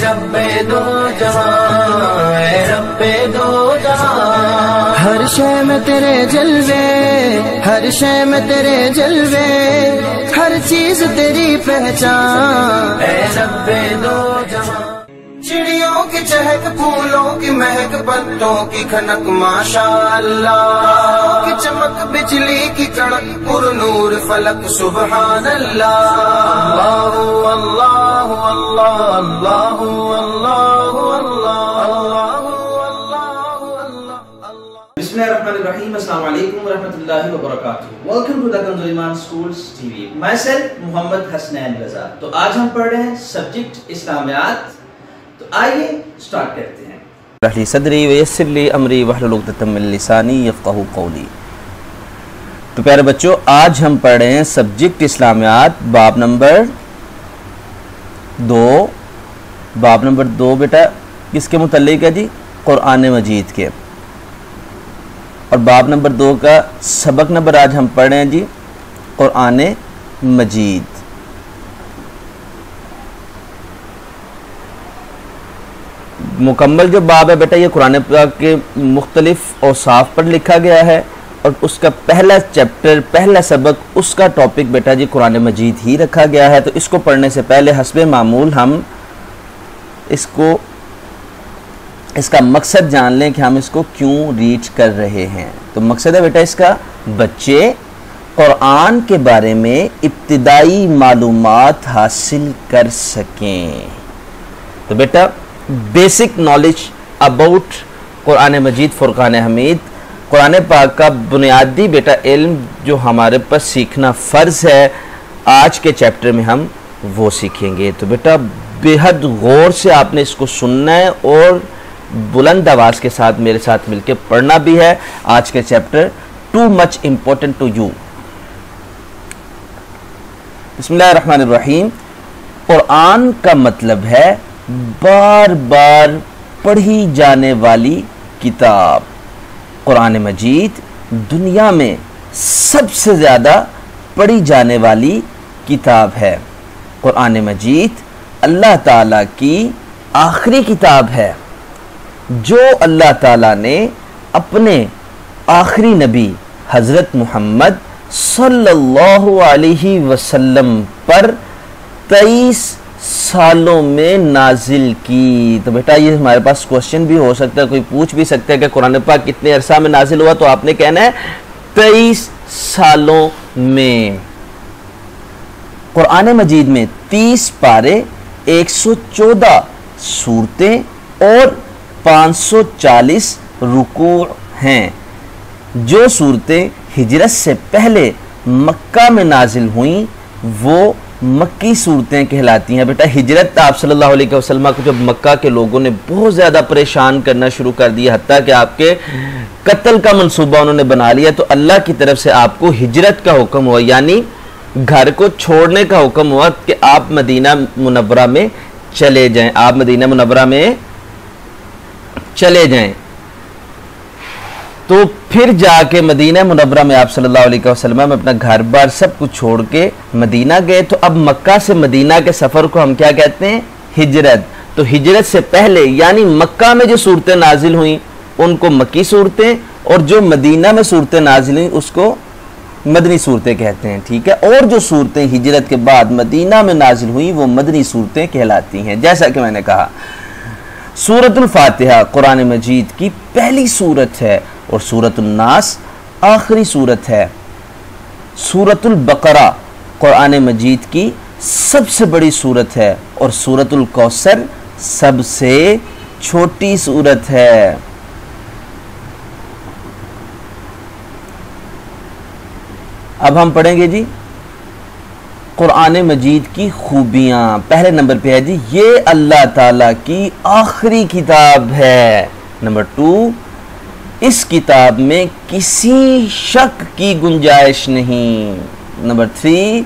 रब्बे दो जहां, ऐ रब्बे दो जहां। हर शय में तेरे जलवे, हर शय में तेरे जलवे, हर चीज तेरी पहचान, ऐ रब्बे दो जहां। चिड़ियों की चहक, फूलों की महक, पत्तों की खनक, माशाअल्लाह की चमक, बिजली की कड़क, पुरनूर फलक, सुबहान अल्लाह। अल्लाहु अल्लाहु अल्लाह, अल्लाहु अल्लाहु अल्लाह, अल्लाहु अल्लाहु अल्लाह। बिस्मिल्लाहिर्रहमानिर्रहीम। अस्सलाम वालेकुम रहमतुल्लाहि व बरकातुहू। Welcome to the Kanzul Iman schools TV. Myself Mohammad Hasnain Raza. तो आज हम पढ़ रहे हैं सब्जेक्ट इस्लामियात। तो आइए स्टार्ट करते हैं। रहली सदरी व यस्सिरली अमरी वहलुल उक़दतम मिन लिसानी यफ़क़हू क़ौली। तो प्यारे बच्चों, आज हम पढ़ रहे हैं सब्जेक्ट इस्लामियात, बाब नंबर 2। बाब नंबर 2 बेटा किसके मुतल्लिक़ है जी? कुरान मजीद के। और बाब नंबर 2 का सबक नंबर आज हम पढ़ रहे हैं जी कुरान मजीद। मुकम्मल जो बाब है बेटा, ये कुरान पाक के मुख्तलिफ औसाफ पर लिखा गया है और उसका पहला चैप्टर, पहला सबक, उसका टॉपिक बेटा जी कुरान मजीद ही रखा गया है। तो इसको पढ़ने से पहले हस्बे मामूल हम इसका मकसद जान लें कि हम इसको क्यों रीड कर रहे हैं। तो मकसद है बेटा इसका, बच्चे कुरान के बारे में इब्तिदाई मालूमात हासिल कर सकें। तो बेटा बेसिक नॉलेज अबाउट कुरान मजीद, फुरकान हमीद, कुरान पाक का बुनियादी बेटा इल्म जो हमारे पास सीखना फ़र्ज़ है, आज के चैप्टर में हम वो सीखेंगे। तो बेटा बेहद गौर से आपने इसको सुनना है और बुलंद आवाज़ के साथ मेरे साथ मिलकर पढ़ना भी है। आज के chapter too much important to you. बिस्मिल्लाहिर्रहमानिर्रहीम। कुरान का मतलब है बार बार पढ़ी जाने वाली किताब। कुरान मजीद दुनिया में सबसे ज़्यादा पढ़ी जाने वाली किताब है। कुरान मजीद अल्लाह ताला की आखिरी किताब है जो अल्लाह ताला ने अपने आखिरी नबी हज़रत मोहम्मद सल्लल्लाहु अलैहि वसल्लम पर 23 सालों में नाजिल की। तो बेटा ये हमारे पास क्वेश्चन भी हो सकता है, कोई पूछ भी सकता है कि कुरान पाक कितने अरसा में नाजिल हुआ। तो आपने कहना है 23 सालों में। कुरान मजीद में 30 पारे, 114 सूरतें और 540 रुकू हैं। जो सूरतें हिजरत से पहले मक्का में नाजिल हुई वो मक्की सूरतें कहलाती हैं। बेटा हिजरत आप सल्लल्लाहु अलैहि वसल्लम को जब मक्का के लोगों ने बहुत ज़्यादा परेशान करना शुरू कर दिया, हत्ता कि आपके कत्ल का मंसूबा उन्होंने बना लिया, तो अल्लाह की तरफ से आपको हिजरत का हुक्म हुआ, यानी घर को छोड़ने का हुक्म हुआ कि आप मदीना मुनव्वरा में चले जाएं। आप मदीना मुनव्वरा में चले जाएं। तो फिर जाके मदीना मुनव्वरा में आप सल्लल्लाहु अलैहि वसल्लम अपना घर बार सब कुछ छोड़ के मदीना गए। तो अब मक्का से मदीना के सफ़र को हम क्या कहते हैं? हिजरत। तो हिजरत से पहले यानी मक्का में जो सूरतें नाजिल हुई उनको मक्की सूरतें, और जो मदीना में सूरतें नाजिल हुई उसको मदनी सूरतें कहते हैं। ठीक है। और जो सूरतें हिजरत के बाद मदीना में नाजिल हुई वो मदनी सूरतें कहलाती हैं। जैसा कि मैंने कहा, सूरतुल फातिहा कुरान मजीद की पहली सूरत है और सूरतुल नास आखिरी सूरत है। सूरतुल बकरा कुरान मजीद की सबसे बड़ी सूरत है और सूरतुल कौसर सबसे छोटी सूरत है। अब हम पढ़ेंगे जी कुरान मजीद की खूबियाँ। पहले नंबर पे है जी ये अल्लाह ताला की आखिरी किताब है। नंबर 2, इस किताब में किसी शक की गुंजाइश नहीं। नंबर 3,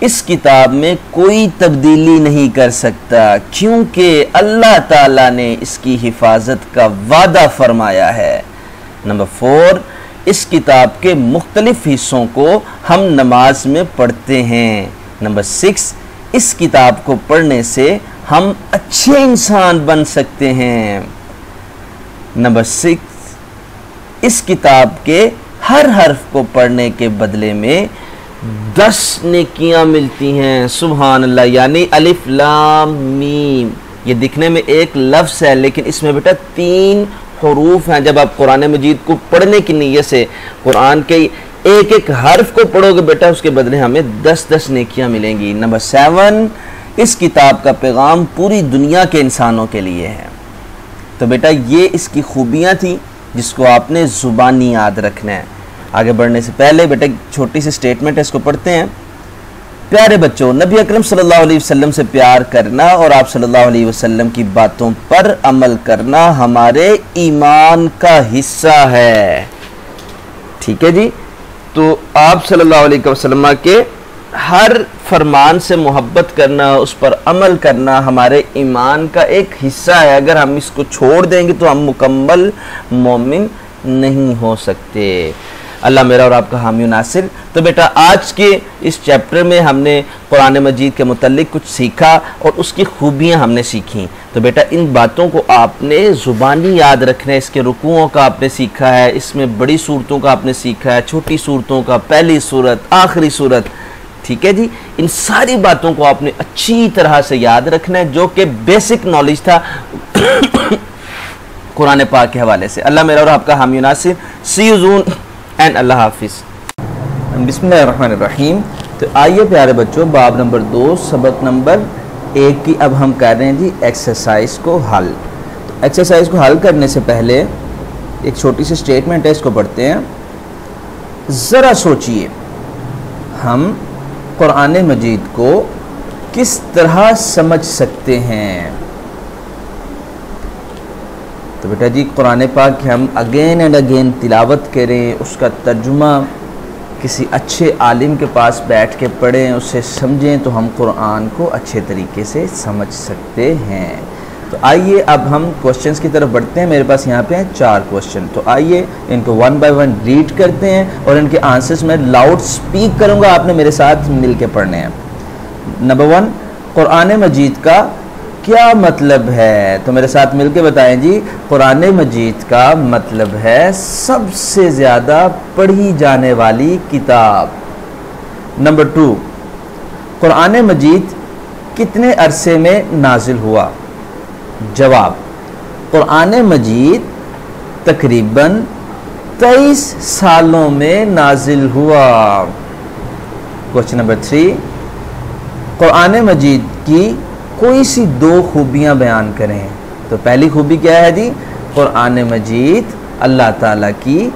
इस किताब में कोई तब्दीली नहीं कर सकता क्योंकि अल्लाह ताला ने इसकी हिफाजत का वादा फरमाया है। नंबर 4, इस किताब के मुख्तलिफ हिस्सों को हम नमाज में पढ़ते हैं। नंबर 6, इस किताब को पढ़ने से हम अच्छे इंसान बन सकते हैं। नंबर 6, इस किताब के हर हर्फ को पढ़ने के बदले में 10 नेकियां मिलती हैं। सुभान अल्लाह। यानी अलिफ लाम मीम, ये दिखने में एक लफ्ज़ है लेकिन इसमें बेटा 3 हरूफ हैं। जब आप कुरान मजीद को पढ़ने की नीयत से कुरान के एक एक हर्फ को पढ़ोगे बेटा, उसके बदले हमें 10-10 नेकियां मिलेंगी। नंबर 7, इस किताब का पैगाम पूरी दुनिया के इंसानों के लिए है। तो बेटा ये इसकी खूबियां थी जिसको आपने ज़ुबानी याद रखना है। आगे बढ़ने से पहले बेटा छोटी सी स्टेटमेंट है, इसको पढ़ते हैं। प्यारे बच्चों, नबी अकरम सल्लल्लाहु अलैहि वसल्लम से प्यार करना और आप सल्लल्लाहु अलैहि वसल्लम की बातों पर अमल करना हमारे ईमान का हिस्सा है। ठीक है जी। तो आप सल्लल्लाहु अलैहि वसल्लम के हर फरमान से मोहब्बत करना, उस पर अमल करना हमारे ईमान का एक हिस्सा है। अगर हम इसको छोड़ देंगे तो हम मुकम्मल मोमिन नहीं हो सकते। अल्लाह मेरा और आपका हामी नासिर। तो बेटा आज के इस चैप्टर में हमने कुरान मजीद के मुतल्लिक कुछ सीखा और उसकी खूबियाँ हमने सीखी। तो बेटा इन बातों को आपने ज़ुबानी याद रखना है। इसके रुकुओं का आपने सीखा है, इसमें बड़ी सूरतों का आपने सीखा है, छोटी सूरतों का, पहली सूरत, आखिरी सूरत। ठीक है जी। इन सारी बातों को आपने अच्छी तरह से याद रखना है, जो कि बेसिक नॉलेज था कुरान पाक के हवाले से। अल्लाह मेरा और आपका हामी नासिर। सी यू सून एंड अल्लाह हाफिज़। बिस्मिल्लाहिर्रहमानिर्रहीम। तो आइए प्यारे बच्चों, बाब नंबर 2 सबक नंबर 1 की अब हम कर रहे हैं जी एक्सरसाइज को हल। तो एक्सरसाइज को हल करने से पहले एक छोटी सी स्टेटमेंट है, इसको पढ़ते हैं। ज़रा सोचिए, हम कुरान मजीद को किस तरह समझ सकते हैं। तो बेटा जी कुरान पाक की हम अगेन एंड अगेन तिलावत करें, उसका तर्जुमा किसी अच्छे आलिम के पास बैठ के पढ़ें, उससे समझें, तो हम कुरान को अच्छे तरीके से समझ सकते हैं। तो आइए अब हम क्वेश्चंस की तरफ बढ़ते हैं। मेरे पास यहाँ पे हैं 4 क्वेश्चन। तो आइए इनको 1 बाय 1 रीड करते हैं और इनके आंसर्स मैं लाउड स्पीक करूँगा, आपने मेरे साथ मिल के पढ़ने हैं। नंबर 1, कुरान मजीद का क्या मतलब है? तो मेरे साथ मिल के बताएं जी। कुरान मजीद का मतलब है सबसे ज़्यादा पढ़ी जाने वाली किताब। नंबर 2, कुरान मजीद कितने अरसे में नाजिल हुआ? जवाब, कुरान मजीद तकरीबन 23 सालों में नाजिल हुआ। क्वेश्चन नंबर 3, कुरान मजीद की कोई सी 2 खूबियाँ बयान करें। तो पहली खूबी क्या है जी? कुरान मजीद अल्लाह ताला की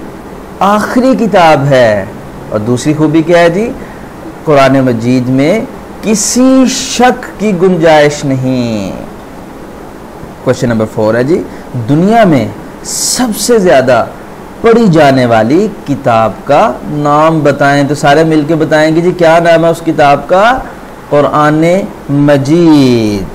आखिरी किताब है। और दूसरी खूबी क्या है जी? कुरान मजीद में किसी शक की गुंजाइश नहीं। क्वेश्चन नंबर 4 है जी, दुनिया में सबसे ज़्यादा पढ़ी जाने वाली किताब का नाम बताएं। तो सारे मिलके बताएंगे जी, क्या नाम है उस किताब का? कुरान मजीद।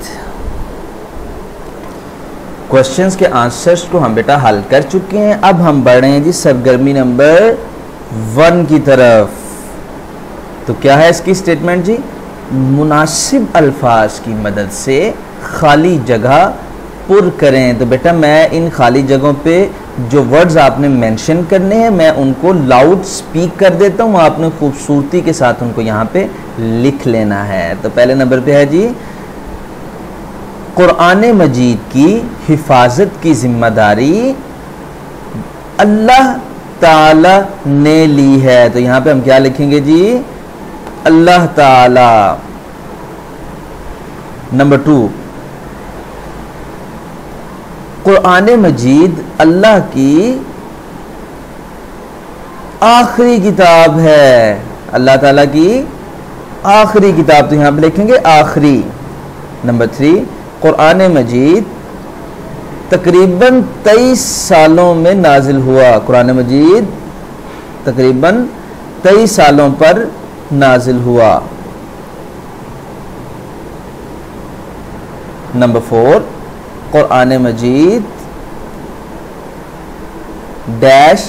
क्वेश्चंस के आंसर्स को हम बेटा हल कर चुके हैं। अब हम बढ़ रहे हैं जी सरगर्मी नंबर 1 की तरफ। तो क्या है इसकी स्टेटमेंट जी? मुनासिब अल्फाज की मदद से खाली जगह पुर करें। तो बेटा मैं इन खाली जगहों पे जो वर्ड्स आपने मेंशन करने हैं मैं उनको लाउड स्पीक कर देता हूँ, आपने खूबसूरती के साथ उनको यहाँ पे लिख लेना है। तो पहले नंबर पे है जी, कुरान मजीद की हिफाजत की जिम्मेदारी अल्लाह ताला ने ली है। तो यहाँ पे हम क्या लिखेंगे जी? अल्लाह ताला। नंबर 2, कुरान मजीद अल्लाह की आखिरी किताब है। अल्लाह ताला की आखिरी किताब, तो यहाँ पे लिखेंगे आखिरी। नंबर 3, कुरान मजीद तकरीबन 23 सालों में नाजिल हुआ। कुरान मजीद तकरीबन 23 सालों पर नाजिल हुआ। नंबर 4, कुरान मजीद डैश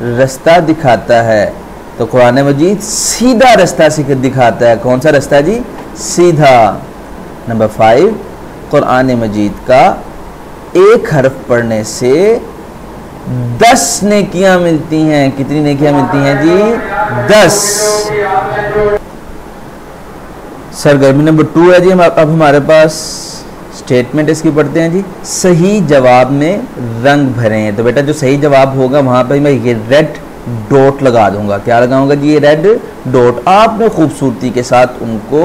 रास्ता दिखाता है। तो कुरान मजीद सीधा रास्ता दिखाता है। कौन सा रास्ता जी? सीधा। नंबर 5, कुरान मजीद का एक हर्फ पढ़ने से 10 नेकियां मिलती हैं। कितनी नेकियां मिलती हैं जी? 10। सरगर्मी नंबर 2 है जी। अब हमारे पास स्टेटमेंट इसकी पढ़ते हैं जी। सही जवाब में रंग भरें। तो बेटा जो सही जवाब होगा वहां पर मैं ये रेड डॉट लगा दूंगा। क्या लगाऊंगा जी? ये रेड डॉट। आपने खूबसूरती के साथ उनको,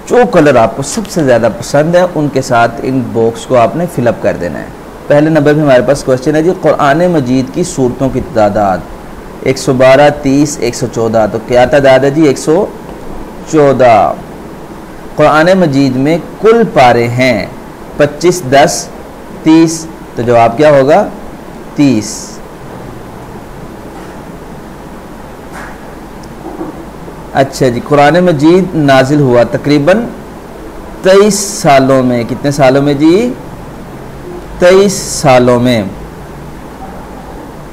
जो कलर आपको सबसे ज्यादा पसंद है उनके साथ इन बॉक्स को आपने फिलअप कर देना है। पहले नंबर पे हमारे पास क्वेश्चन है जी, कुरान मजीद की सूरतों की तादाद 112, 30, 114। तो क्या तादाद है जी? 114। कुरान मजीद में कुल पारे हैं 25, 10, 30। तो जवाब क्या होगा? 30। अच्छा जी, कुरान मजीद नाजिल हुआ तकरीबन 23 सालों में। कितने सालों में जी? 23 सालों में।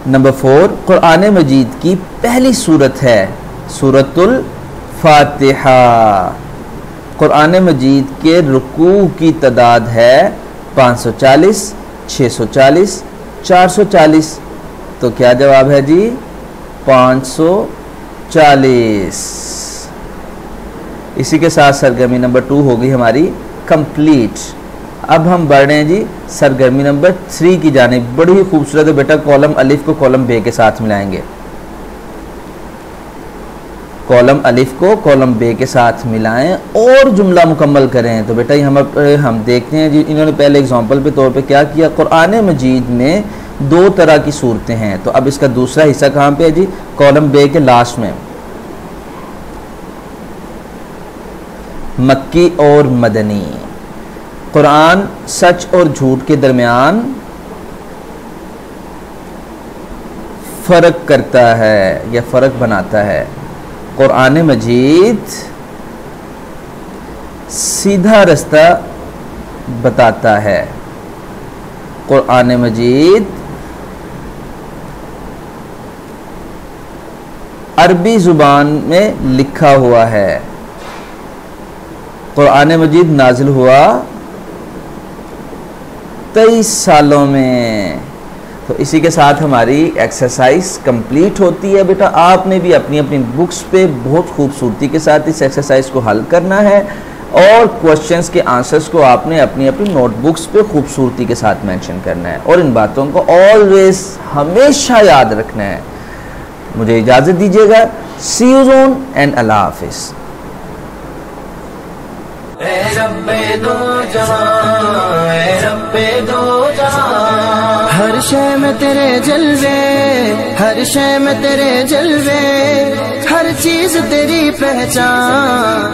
नंबर 4, कुरान मजीद की पहली सूरत है सूरतुल फातिहा। कुरान मजीद के रुकू की तादाद है 540, 640, 440। तो क्या जवाब है जी? 540। इसी के साथ सरगर्मी नंबर 2 हो गई हमारी कंप्लीट। अब हम बढ़ रहे हैं जी सरगर्मी नंबर 3 की जानिब। बड़ी ही खूबसूरत है बेटा। कॉलम अलिफ को कॉलम बे के साथ मिलाएंगे। कॉलम अलिफ को कॉलम बे के साथ मिलाएं और जुमला मुकम्मल करें। तो बेटा हम देखते हैं जी, इन्होंने पहले एग्जांपल के तौर पे क्या किया। कुरान मजीद में 2 तरह की सूरतें हैं। तो अब इसका दूसरा हिस्सा कहाँ पे है जी? कॉलम बे के लास्ट में। मक्की और मदनी। कुरान सच और झूठ के दरमियान फर्क करता है या फर्क बनाता है। कुरान मजीद सीधा रास्ता बताता है। कुरान मजीद अरबी जुबान में लिखा हुआ है। कुरान मजीद नाजिल हुआ 23 सालों में। तो इसी के साथ हमारी एक्सरसाइज कंप्लीट होती है। बेटा आपने भी अपनी अपनी बुक्स पे बहुत खूबसूरती के साथ इस एक्सरसाइज को हल करना है और क्वेश्चंस के आंसर्स को आपने अपनी अपनी नोटबुक्स पे खूबसूरती के साथ मेंशन करना है और इन बातों को ऑलवेज हमेशा याद रखना है। मुझे इजाज़त दीजिएगा। सी यू सून एंड अल्लाह हाफिज़। हर शय में तेरे जलवे, हर शय में तेरे जलवे, हर चीज तेरी पहचान।